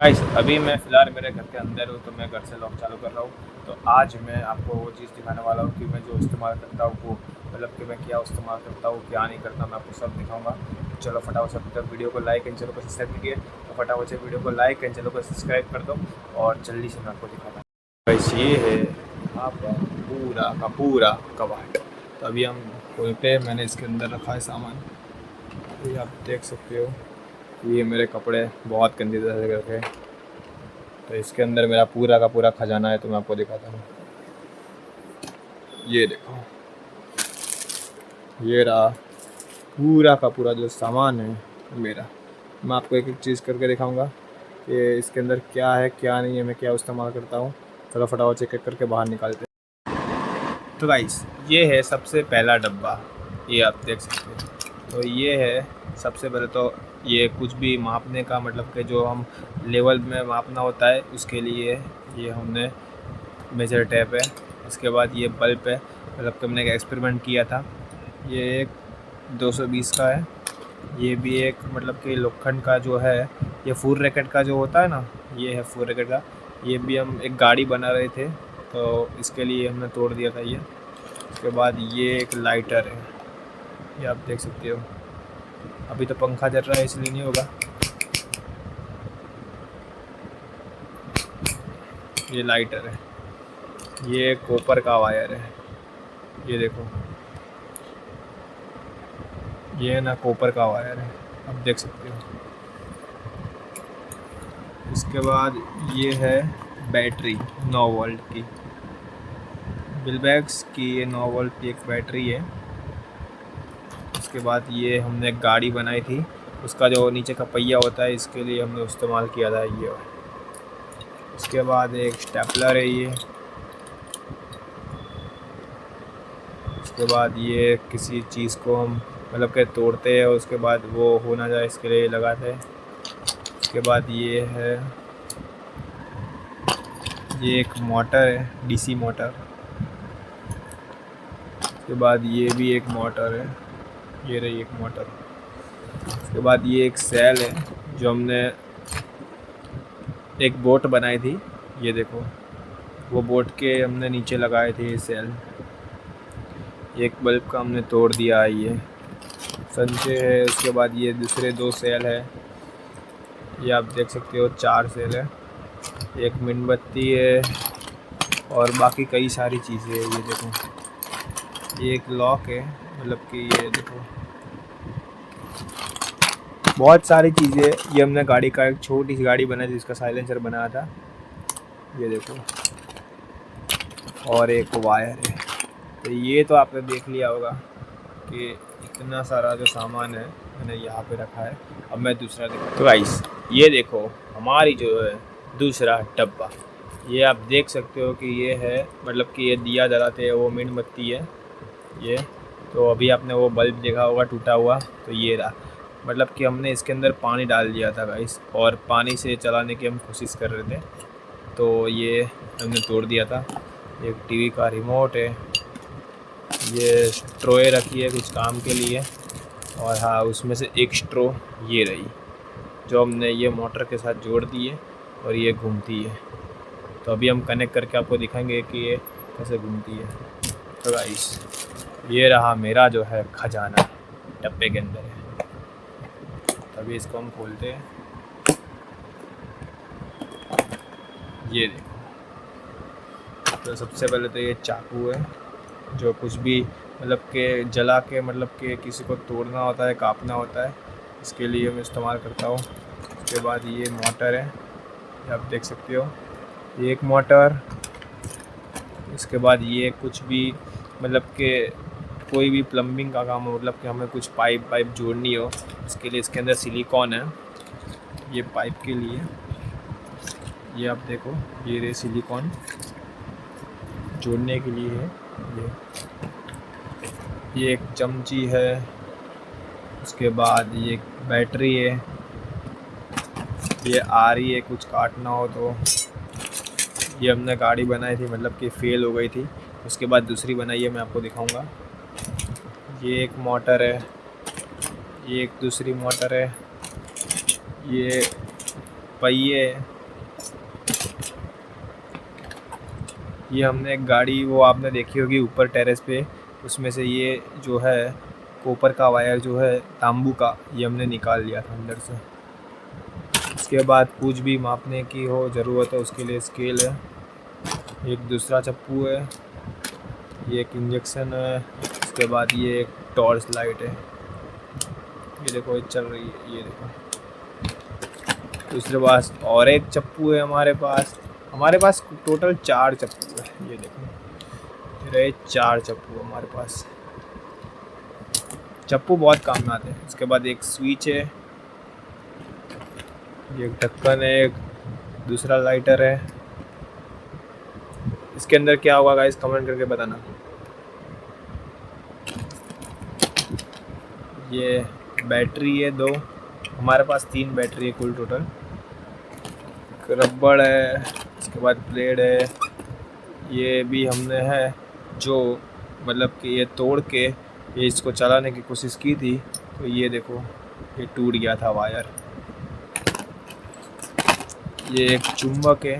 Guys अभी मैं फ़िलहाल मेरे घर के अंदर हूँ, तो मैं घर से लॉक चालू कर रहा हूँ। तो आज मैं आपको वो चीज़ दिखाने वाला हूँ कि मैं जो इस्तेमाल करता हूँ वो मतलब कि मैं क्या इस्तेमाल करता हूँ, क्या नहीं करता, मैं आपको सब दिखाऊँगा। तो चलो फटाफट से तक वीडियो को लाइक एंड चैनल को सब्सक्राइब कीजिए। तो फटाफट से वीडियो को लाइक एंड चैनल को सब्सक्राइब कर दो और जल्दी से मैं आपको दिखाता हूँ। गाइस ये है यहाँ पर पूरा का पूरा कबाड़। तो अभी हम खोलते हैं, मैंने इसके अंदर रखा है सामान। ये आप देख सकते हो, ये मेरे कपड़े बहुत गंदी तरह से रखे हैं। तो इसके अंदर मेरा पूरा का पूरा खजाना है, तो मैं आपको दिखाता हूँ। ये देखो, ये रहा पूरा का पूरा जो सामान है मेरा। मैं आपको एक एक चीज़ करके दिखाऊंगा कि इसके अंदर क्या है क्या नहीं है, मैं क्या इस्तेमाल करता हूँ। चलो फटाफट से एक एक करके बाहर निकालते हैं। तो गाइस ये है सबसे पहला डब्बा, ये आप देख सकते हो। तो ये है सबसे पहले, तो ये कुछ भी मापने का मतलब कि जो हम लेवल में मापना होता है उसके लिए ये हमने मेजर टेप है। इसके बाद ये बल्ब है, मतलब कि हमने एक एक्सपेरिमेंट किया था। ये एक 220 का है। ये भी एक मतलब कि लोखंड का जो है, ये फुल रैकेट का जो होता है ना, ये है फुल रैकेट का। ये भी हम एक गाड़ी बना रहे थे, तो इसके लिए हमने तोड़ दिया था ये। उसके बाद ये एक लाइटर है, ये आप देख सकते हो। अभी तो पंखा चल रहा है इसलिए नहीं होगा। ये लाइटर है। ये कॉपर का वायर है, ये देखो, ये ना कॉपर का वायर है, आप देख सकते हो। इसके बाद ये है बैटरी 9 वोल्ट की, बिलबैक्स की ये 9 वोल्ट की एक बैटरी है। उसके बाद ये हमने एक गाड़ी बनाई थी, उसका जो नीचे का पहिया होता है इसके लिए हमने इस्तेमाल किया था ये। उसके बाद एक स्टेपलर है ये। उसके बाद ये किसी चीज़ को हम मतलब के तोड़ते हैं, उसके बाद वो हो ना जाए इसके लिए लगाते हैं। उसके बाद ये है, ये एक मोटर है, डीसी मोटर। उसके बाद ये भी एक मोटर है, ये रही एक मोटर। उसके बाद ये एक सेल है जो हमने एक बोट बनाई थी, ये देखो, वो बोट के हमने नीचे लगाए थे ये सेल। एक बल्ब का हमने तोड़ दिया है, ये संचे है। उसके बाद ये दूसरे 2 सेल है, ये आप देख सकते हो 4 सेल है। एक मोमबत्ती है और बाकी कई सारी चीज़ें हैं, ये देखो। ये एक लॉक है, मतलब कि ये देखो बहुत सारी चीज़ें। ये हमने गाड़ी का एक छोटी सी गाड़ी बनाई थी, जिसका साइलेंसर बनाया था, ये देखो। और एक वायर है। तो ये तो आपने देख लिया होगा कि इतना सारा जो सामान है मैंने यहाँ पे रखा है। अब मैं दूसरा देखो, तो गाइस ये देखो हमारी जो है दूसरा डब्बा। ये आप देख सकते हो कि ये है मतलब कि ये दिया जलाते हैं वो मोमबत्ती है ये। तो अभी आपने वो बल्ब देखा होगा टूटा हुआ, तो ये रहा। मतलब कि हमने इसके अंदर पानी डाल दिया था गाइस, और पानी से चलाने की हम कोशिश कर रहे थे, तो ये हमने तोड़ दिया था। एक टीवी का रिमोट है, ये स्ट्रोए रखी है कुछ काम के लिए। और हाँ, उसमें से एक स्ट्रो ये रही, जो हमने ये मोटर के साथ जोड़ दी है और ये घूमती है। तो अभी हम कनेक्ट करके आपको दिखाएंगे कि ये कैसे घूमती है। तो गाइस ये रहा मेरा जो है खजाना, डब्बे के अंदर है। तभी इसको हम खोलते हैं, ये देखो। तो सबसे पहले तो ये चाकू है, जो कुछ भी मतलब के जला के मतलब कि किसी को तोड़ना होता है, काटना होता है, इसके लिए मैं इस्तेमाल करता हूँ। उसके बाद ये मोटर है, ये आप देख सकते हो, ये एक मोटर। इसके बाद ये कुछ भी मतलब कि कोई भी प्लम्बिंग का काम हो, मतलब कि हमें कुछ पाइप जोड़नी हो, इसके लिए इसके अंदर सिलिकॉन है, ये पाइप के लिए। ये आप देखो, ये रे सिलिकॉन जोड़ने के लिए है ये एक चमची है। उसके बाद ये एक बैटरी है, ये आ रही है कुछ काटना हो तो। ये हमने गाड़ी बनाई थी, मतलब कि फेल हो गई थी, उसके बाद दूसरी बनाई है, मैं आपको दिखाऊंगा। ये एक मोटर है, ये एक दूसरी मोटर है। ये पहिए, ये हमने एक गाड़ी वो आपने देखी होगी ऊपर टेरेस पे, उसमें से ये जो है कॉपर का वायर जो है तांबू का, ये हमने निकाल लिया था अंदर से। इसके बाद कुछ भी मापने की हो ज़रूरत है उसके लिए स्केल है, एक दूसरा चप्पू है, ये एक इंजेक्शन है, उसके बाद ये एक टॉर्च लाइट है, ये देखो ये चल रही है, ये देखो। दूसरे पास और एक चप्पू है हमारे पास टोटल 4 चप्पू है, ये देखो ये रहे 4 चप्पू हमारे पास। चप्पू बहुत काम में आते हैं। उसके बाद एक स्विच है, ये एक ढक्कन है, एक दूसरा लाइटर है। इसके अंदर क्या होगा गाइस कमेंट करके बताना। ये बैटरी है 2, हमारे पास 3 बैटरी है कुल टोटल। रबड़ है, उसके बाद ब्लेड है, ये भी हमने है जो मतलब कि ये तोड़ के ये इसको चलाने की कोशिश की थी, तो ये देखो ये टूट गया था वायर। ये एक चुम्बक है,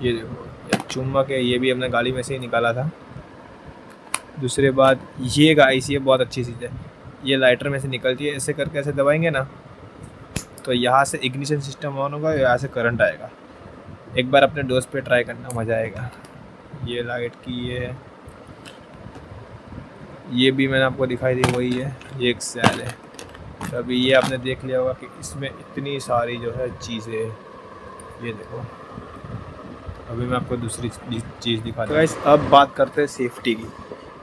ये देखो एक चुम्बक है, ये भी हमने गाड़ी में से ही निकाला था। दूसरे बात ये गाइस, ये बहुत अच्छी चीज़ है, ये लाइटर में से निकलती है, ऐसे करके ऐसे दबाएंगे ना तो यहाँ से इग्निशन सिस्टम ऑन होगा, यहाँ से करंट आएगा। एक बार अपने दोस्त पे ट्राई करना, मज़ा आएगा। ये लाइट की ये भी मैंने आपको दिखाई दी वही है, ये एक सेल है। तो अभी ये आपने देख लिया होगा कि इसमें इतनी सारी जो है चीज़ें, ये देखो। अभी मैं आपको दूसरी चीज़ दिखा दूँ। गाइस अब बात करते हैं सेफ्टी की।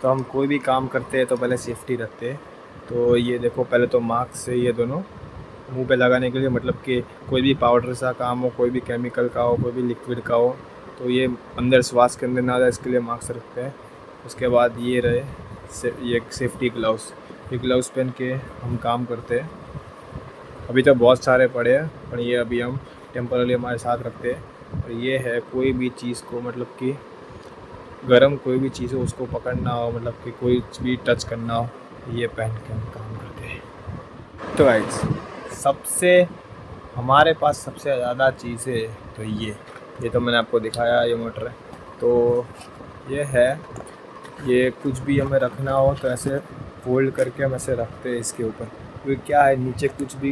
तो हम कोई भी काम करते हैं तो पहले सेफ्टी रखते हैं। तो ये देखो पहले तो मास्क से ये दोनों मुंह पे लगाने के लिए, मतलब कि कोई भी पाउडर सा काम हो, कोई भी केमिकल का हो, कोई भी लिक्विड का हो, तो ये अंदर श्वास के अंदर ना जाए इसके लिए मास्क रखते हैं। उसके बाद ये रहे ये सेफ्टी ग्लव्स, ये ग्लव्स पहन के हम काम करते हैं। अभी तो बहुत सारे पड़े हैं पर ये अभी हम टेम्पररी हमारे साथ रखते हैं। और ये है कोई भी चीज़ को मतलब कि गर्म कोई भी चीज़ हो उसको पकड़ना हो, मतलब कि कोई भी टच करना हो, ये पहन के हम काम करते हैं। तो गाइस सबसे हमारे पास सबसे ज़्यादा चीज़ें तो ये तो मैंने आपको दिखाया, ये मोटर है। तो ये है, ये कुछ भी हमें रखना हो तो ऐसे फोल्ड करके हम ऐसे रखते हैं इसके ऊपर। क्योंकि क्या है नीचे कुछ भी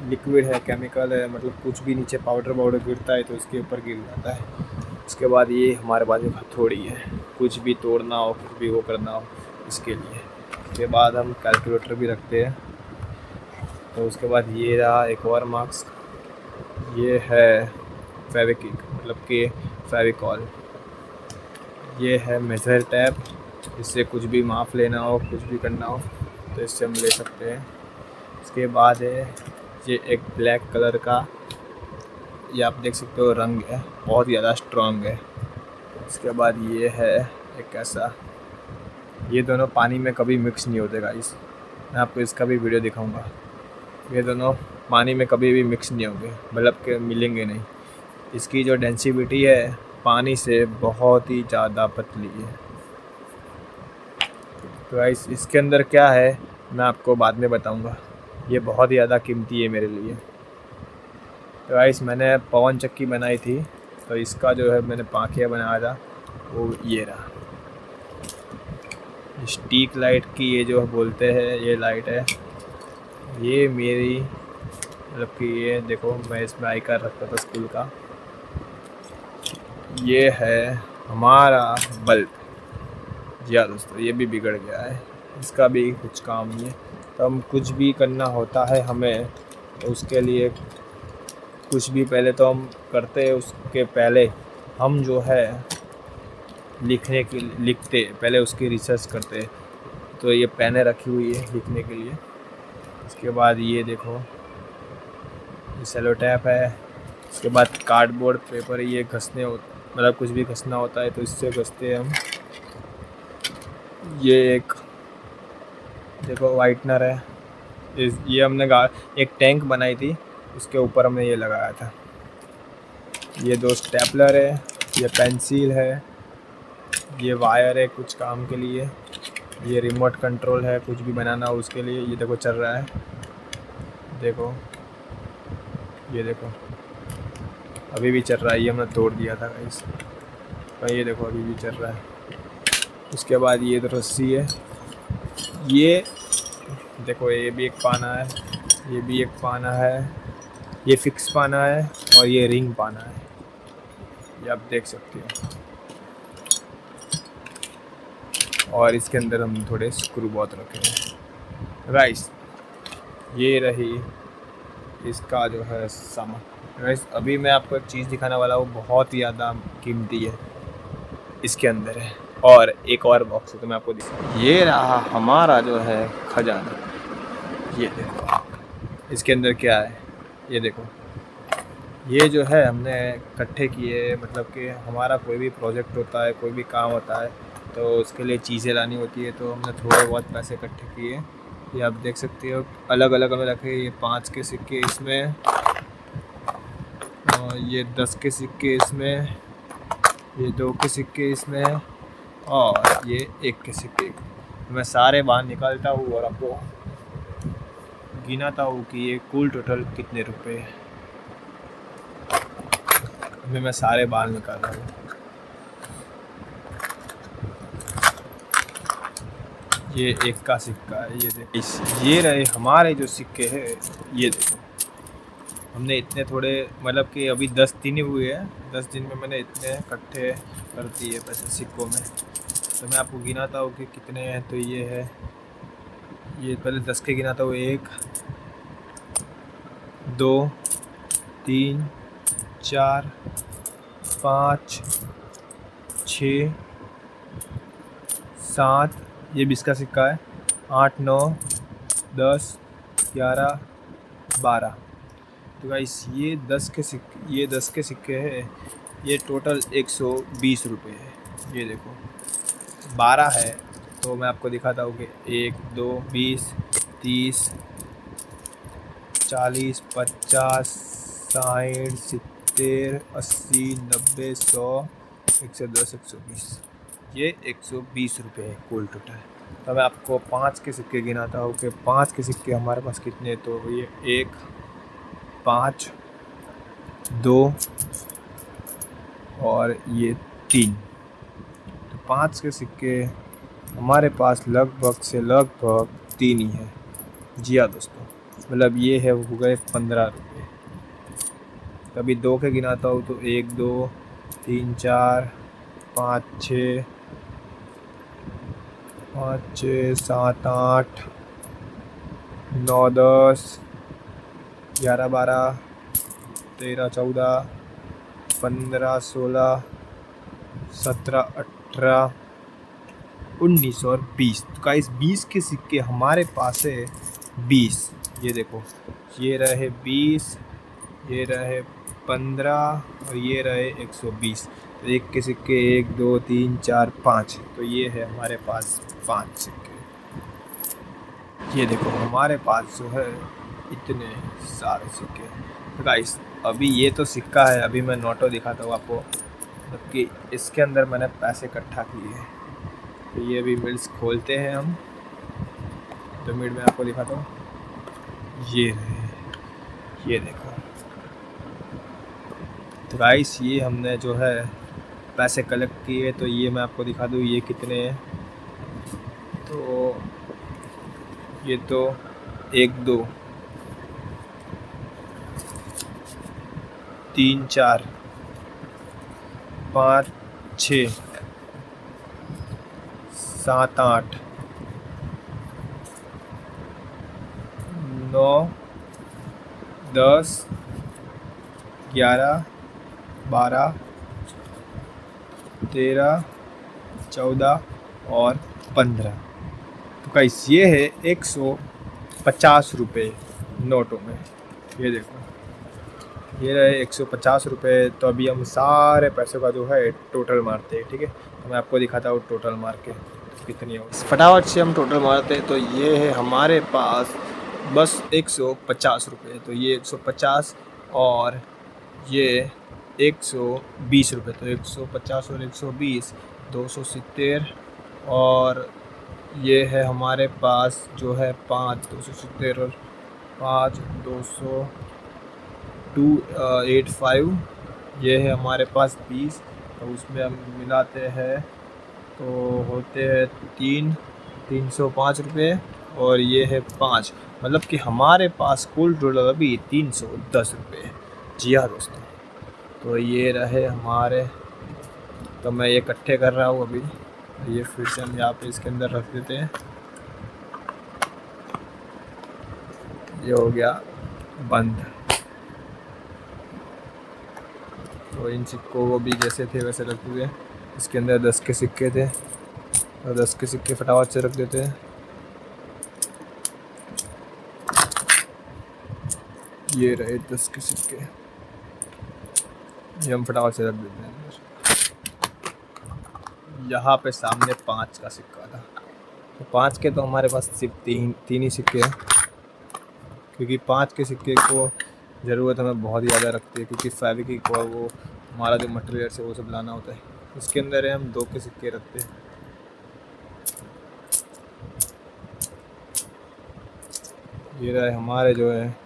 लिक्विड है, केमिकल है, मतलब कुछ भी नीचे पाउडर गिरता है तो इसके ऊपर गिर जाता है। उसके बाद ये हमारे पास एक हथौड़ी है, कुछ भी तोड़ना हो, कुछ भी वो करना हो इसके लिए। उसके बाद हम कैलकुलेटर भी रखते हैं। तो उसके बाद ये रहा एक और मास्क, ये है फेविक्विक मतलब कि फेविकॉल, ये है मेजर टैप, इससे कुछ भी माप लेना हो, कुछ भी करना हो तो इससे हम ले सकते हैं। उसके बाद है ये एक ब्लैक कलर का, ये आप देख सकते हो रंग है, बहुत ज़्यादा स्ट्रॉन्ग है। उसके बाद ये है एक ऐसा, ये दोनों पानी में कभी मिक्स नहीं होते गाइस, मैं आपको इसका भी वीडियो दिखाऊंगा। ये दोनों पानी में कभी भी मिक्स नहीं होंगे, मतलब कि मिलेंगे नहीं। इसकी जो डेंसिटी है पानी से बहुत ही ज़्यादा पतली है। तो गाइस इसके अंदर क्या है मैं आपको बाद में बताऊंगा, ये बहुत ही ज़्यादा कीमती है मेरे लिए। तो गाइस मैंने पवन चक्की बनाई थी, तो इसका जो है मैंने पाखिया बनाया था वो ये रहा। स्टिक लाइट की ये जो बोलते हैं ये लाइट है, ये मेरी मतलब कि ये देखो मैं इसमें आई कार्ड रखता था स्कूल का। ये है हमारा बल्ब। जी हाँ दोस्तों, ये भी बिगड़ गया है, इसका भी कुछ काम नहीं है। तो हम कुछ भी करना होता है हमें, तो उसके लिए कुछ भी पहले तो हम करते हैं, उसके पहले हम जो है लिखते पहले उसकी रिसर्च करते हैं। तो ये पेनें रखी हुई है लिखने के लिए। उसके बाद ये देखो ये सेलो टैप है। उसके बाद कार्डबोर्ड पेपर, ये घसने मतलब कुछ भी घसना होता है तो इससे घसते हैं हम। ये एक देखो वाइटनर है, ये हमने एक टैंक बनाई थी उसके ऊपर हमने ये लगाया था। ये 2 स्टेपलर है, ये पेंसिल है, ये वायर है कुछ काम के लिए, ये रिमोट कंट्रोल है कुछ भी बनाना हो उसके लिए। ये देखो चल रहा है, देखो ये देखो अभी भी चल रहा है, ये हमने तोड़ दिया था गाइस, पर ये देखो अभी भी चल रहा है। उसके बाद ये तो रस्सी है, ये देखो ये भी एक पाना है, ये भी एक पाना है, ये फिक्स पाना है और ये रिंग पाना है, ये आप देख सकते हो। और इसके अंदर हम थोड़े स्क्रू बहुत रखे हैं गाइस। ये रही इसका जो है सामान गाइस। अभी मैं आपको एक चीज़ दिखाने वाला हूँ, बहुत ही ज़्यादा कीमती है, इसके अंदर है। और एक और बॉक्स है तो मैं आपको दिखा, ये रहा हमारा जो है खजाना। ये देखो इसके अंदर क्या है, ये देखो। ये जो है हमने इकट्ठे किए, मतलब कि हमारा कोई भी प्रोजेक्ट होता है, कोई भी काम होता है तो उसके लिए चीज़ें लानी होती है, तो हमने थोड़े बहुत पैसे इकट्ठे किए। ये आप देख सकते हो अलग अलग हमें रखे, ये 5 के सिक्के इसमें, और ये 10 के सिक्के इसमें, ये 2 के सिक्के इसमें, और ये 1 के सिक्के। मैं सारे बाहर निकालता हूँ और आपको गिनाता हूँ कि ये कुल टोटल कितने रुपए है। अभी मैं सारे बाल निकाल रहा हूँ। ये 1 का सिक्का है, ये देखो। ये रहे हमारे जो सिक्के हैं, ये देखो हमने इतने थोड़े, मतलब कि अभी 10 दिन ही हुए हैं, 10 दिन में मैंने इतने इकट्ठे कर दिए पैसे सिक्कों में। तो मैं आपको गिनाता हूँ कि कितने हैं। तो ये है, ये पहले 10 के गिनाता हूँ, 1 2 3 4 5 6 7, ये 20 का सिक्का है, 8 9 10 11 12। तो गाइस ये 10 के सिक्के हैं, ये टोटल 120 रुपये है। ये देखो 12 है तो मैं आपको दिखाता हूँ कि 1 2 20 30 40 50 60 70 80 90 100 110 120, ये 120 रुपये है कुल टोटल। तो मैं आपको 5 के सिक्के गिनाता हूँ कि 5 के सिक्के हमारे पास कितने। तो ये 1 5 2 और ये 3। तो 5 के सिक्के हमारे पास लगभग से लगभग 3 ही है। जी हाँ दोस्तों, मतलब ये है हो गए 15 रुपये। तभी 2 के गिनाता हूँ तो 1 2 3 4 5 6 7 8 9 10 11 12 13 14 15 16 17 18 19 और 20। तो गाइस 20 के सिक्के हमारे पास है 20। ये देखो ये रहे 20, ये रहे 15 और ये रहे 120। तो 1 के सिक्के 1 2 3 4 5, तो ये है हमारे पास 5 सिक्के। ये देखो हमारे पास जो है इतने सारे सिक्के। तो गाइस अभी ये तो सिक्का है, अभी मैं नोटो दिखाता हूँ आपको, जबकि इसके अंदर मैंने पैसे इकट्ठा किए हैं। तो ये अभी मिल्स खोलते हैं हम, तो मिड में आपको दिखाता हूँ। ये रहे, ये देखो। तो गाइस ये हमने जो है पैसे कलेक्ट किए, तो ये मैं आपको दिखा दूँ ये कितने हैं। तो ये तो 1 2 3 4 5 6 7 8 9 10 11 12 13 14 और 15। तो गाइस ये है 150 रुपये नोटों में। ये देखो ये रहे 150 रुपये। तो अभी हम सारे पैसों का जो है टोटल मारते हैं, ठीक है। तो मैं आपको दिखाता हूँ टोटल मार के कितनी हो। फटाफट से हम टोटल मारते हैं। तो ये है हमारे पास बस 150 रुपये। तो ये 150 और ये 120 रुपये। तो 150 और 120 270, और ये है हमारे पास जो है 5 270 और 5 200 285, ये है हमारे पास 20, तो उसमें हम मिलाते हैं तो होते हैं 305 रुपये, और ये है 5, मतलब कि हमारे पास कुल टोटल अभी 310 रुपये। जी हाँ दोस्तों, तो ये रहे हमारे, तो मैं ये इकट्ठे कर रहा हूँ अभी। ये फिर से हम यहाँ पे इसके अंदर रख देते हैं। ये हो गया बंद। तो इन सिक्कों को भी जैसे थे वैसे रख दिए। इसके अंदर 10 के सिक्के थे, और 10 के सिक्के फटाफट से रख देते हैं। ये रहे 10 के सिक्के, ये हम फटाफट से रख देते हैं। यहाँ पे सामने 5 का सिक्का था, तो 5 के तो हमारे पास सिर्फ तीन ही सिक्के हैं, क्योंकि 5 के सिक्के को ज़रूरत हमें बहुत ज़्यादा रखती है, क्योंकि फेविक्विक और वो हमारा जो मटेरियल है वो सब लाना होता है। इसके अंदर हम 2 के सिक्के रखते हैं। ये रहे हमारे जो है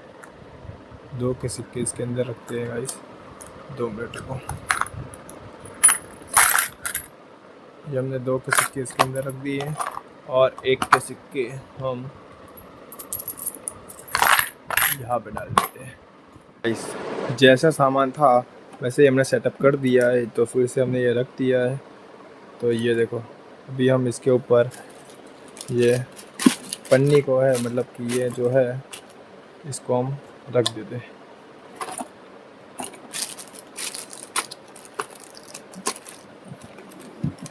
2 के सिक्के, इसके अंदर रखते हैं गाइस। 2 मिनट को ये हमने 2 के सिक्के इसके अंदर रख दिए हैं, और 1 के सिक्के हम यहाँ पे डाल देते हैं। गाइस जैसा सामान था वैसे ही हमने सेटअप कर दिया है, तो फिर से हमने ये रख दिया है। तो ये देखो, अभी हम इसके ऊपर ये पन्नी को है, मतलब कि ये जो है इसको हम रख देते हैं।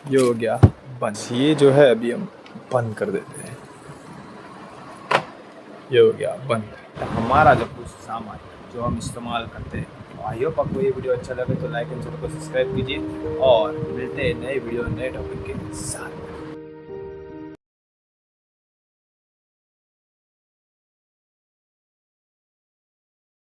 ये हो गया बंद। ये जो है अभी हम बंद कर देते हैं। ये हो गया बंद। हमारा जो कुछ सामान जो हम इस्तेमाल करते हैं, आई होप आपको ये वीडियो अच्छा लगे तो लाइक एंड चैनल को सब्सक्राइब कीजिए, और मिलते हैं नए वीडियो नए टॉपिक के साथ।